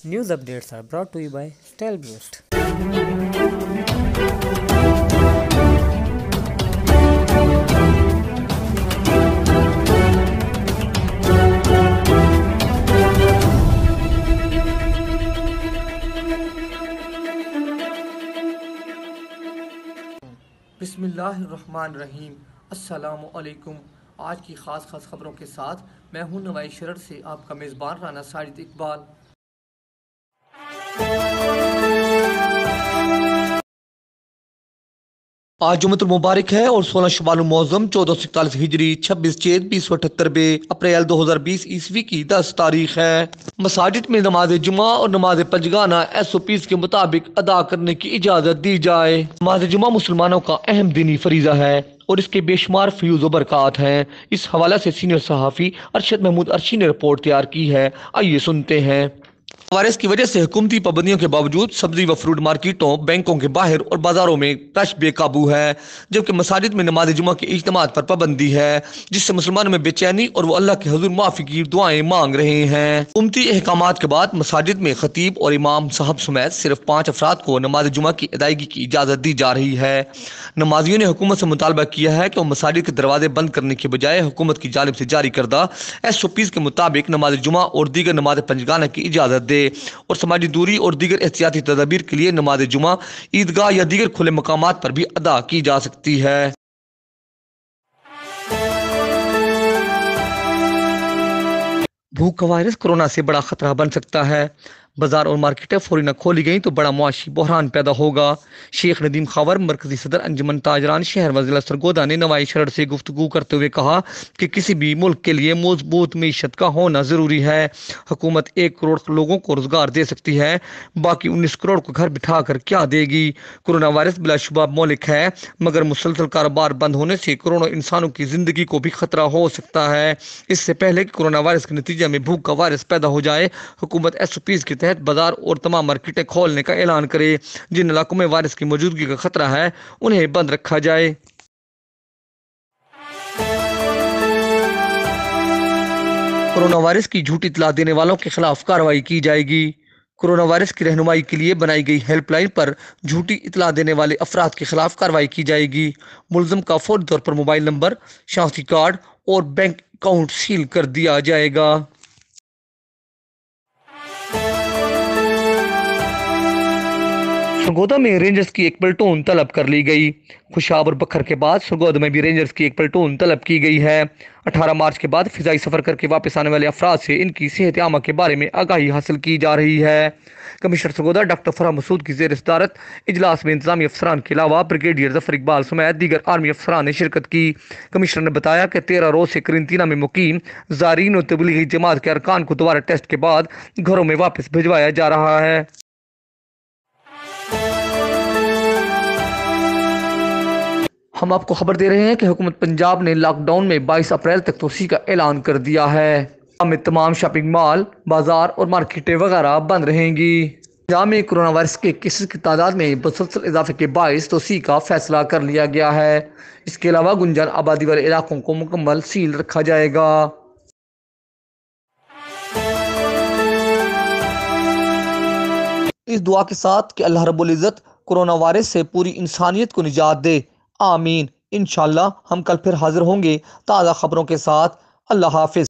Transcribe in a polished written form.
News updates are brought to you by Stelboost. बिस्मिल्लाहिर्रहमानिर्रहीम। अस्सलामु अलैकुम। आज की ख़ास ख़बरों के साथ मैं हूं नवाई शरर से आपका मेज़बान राना साजिद इकबाल। आज जुम्मतुल मुबारक है और 16 शवाल मौज़म 1441 हिजरी 26 चेत 2078 अप्रैल 2020 ईस्वी की 10 तारीख है। मसाजिद में नमाज जुमा और नमाज पंजगाना SOPs के मुताबिक अदा करने की इजाज़त दी जाए। नमाज जुमा मुसलमानों का अहम दीनी फरीज़ा है और इसके बेशुमार फ्यूज़ व बरक़ात हैं। इस हवाले से सीनियर सहाफ़ी अरशद महमूद अर्शी ने रिपोर्ट तैयार की है, आइए सुनते हैं। वायरस की वजह से हुकूमती पाबंदियों के बावजूद सब्जी व फ्रूट मार्केटों, बैंकों के बाहर और बाजारों में रश बेकाबू है, जबकि मसाजिद में नमाज जुमा के इज्तिमात पर पाबंदी है, जिससे मुसलमानों में बेचैनी और वो अल्लाह के हुजूर माफ़ी की दुआएं मांग रहे हैं। हुकूमती अहकामात के बाद मसाजिद में खतीब और इमाम साहब समेत सिर्फ 5 अफराद को नमाज जुमा की अदायगी की इजाज़त दी जा रही है। नमाजियों ने हुकूमत से मुतालबा किया है कि वो मसाजिद के दरवाजे बंद करने के बजाय हुकूमत की जानिब से जारी करदा SOPs के मुताबिक नमाज जुमा और दीगर नमाज पंजगाना की इजाज़त दे और समाजी दूरी और दीगर एहतियाती तदाबीर के लिए नमाज जुमा ईदगाह या दीगर खुले मकामात पर भी अदा की जा सकती है। भूख का वायरस कोरोना से बड़ा खतरा बन सकता है। बाजार और मार्केटें फौरी न खोली गई तो बड़ा मुआशी बहरान पैदा होगा। शेख नदीम खावर मरकजी सदर अंजुमन ताजरान शहर व जिला सरगोदा ने नवाई शरर से गुफ्तगू करते हुए कहा कि किसी भी मुल्क के लिए मजबूत मीशत का होना ज़रूरी है। हुकूमत 1 करोड़ लोगों को रोज़गार दे सकती है, बाकी 19 करोड़ को घर बिठा कर क्या देगी। कोरोना वायरस बिलाशुबा मौलिक है, मगर मुसलसल कारोबार बंद होने से करोड़ों इंसानों की ज़िंदगी को भी खतरा हो सकता है। इससे पहले कि कोरोना वायरस के नतीजे में भूख का वायरस पैदा हो जाए, हुकूमत SOPs के तहत बाजार और तमाम मार्केटें खोलने का ऐलान करे। जिन इलाकों में वायरस की मौजूदगी का खतरा है उन्हें बंद रखा जाए। कोरोना वायरस की झूठी इतला देने वालों के खिलाफ कार्रवाई की जाएगी। कोरोना वायरस की रहनुमाई के लिए बनाई गई हेल्पलाइन पर झूठी इतला देने वाले अफराद के खिलाफ कार्रवाई की जाएगी। मुलजम का फौरी तौर पर मोबाइल नंबर, शनाख्ती कार्ड और बैंक अकाउंट सील कर दिया जाएगा। सरगोदा में रेंजर्स की एक प्लेटून तलब कर ली गई। खुशाब और बखर के बाद सरगोदा में भी रेंजर्स की एक प्लेटून तलब की गई है। 18 मार्च के बाद फिजाई सफर करके वापस आने वाले अफराद से इनकी सेहत आमा के बारे में आगाही हासिल की जा रही है। कमिश्नर सरगोदा डॉक्टर फरह मसूद की ज़ेर सदारत इजलास में इंतजामी अफसरान के अलावा ब्रिगेडियर जफर इकबाल समेत दीगर आर्मी अफसरान ने शिरकत की। कमिश्नर ने बताया कि 13 रोज से करिंटीना में मुकीम ज़ारीन और तबलीगी जमात के अरकान को दोबारा टेस्ट के बाद घरों में वापस भिजवाया जा रहा है। हम आपको खबर दे रहे हैं कि हुकूमत पंजाब ने लॉकडाउन में 22 अप्रैल तक तोसी का ऐलान कर दिया है। में तमाम शॉपिंग मॉल, बाजार और मार्केटें वगैरह बंद रहेंगी। पंजाब में कोरोना वायरस के केसेस की तादाद में मुसलसल इजाफे के बायस तोसी का फैसला कर लिया गया है। इसके अलावा गुंजान आबादी वाले इलाकों को मुकम्मल सील रखा जाएगा। इस दुआ के साथ कि अल्लाह रब्बुल इज़्ज़त कोरोना वायरस से पूरी इंसानियत को निजात दे, आमीन। इंशाअल्लाह हम कल फिर हाजिर होंगे ताज़ा खबरों के साथ। अल्लाह हाफिज।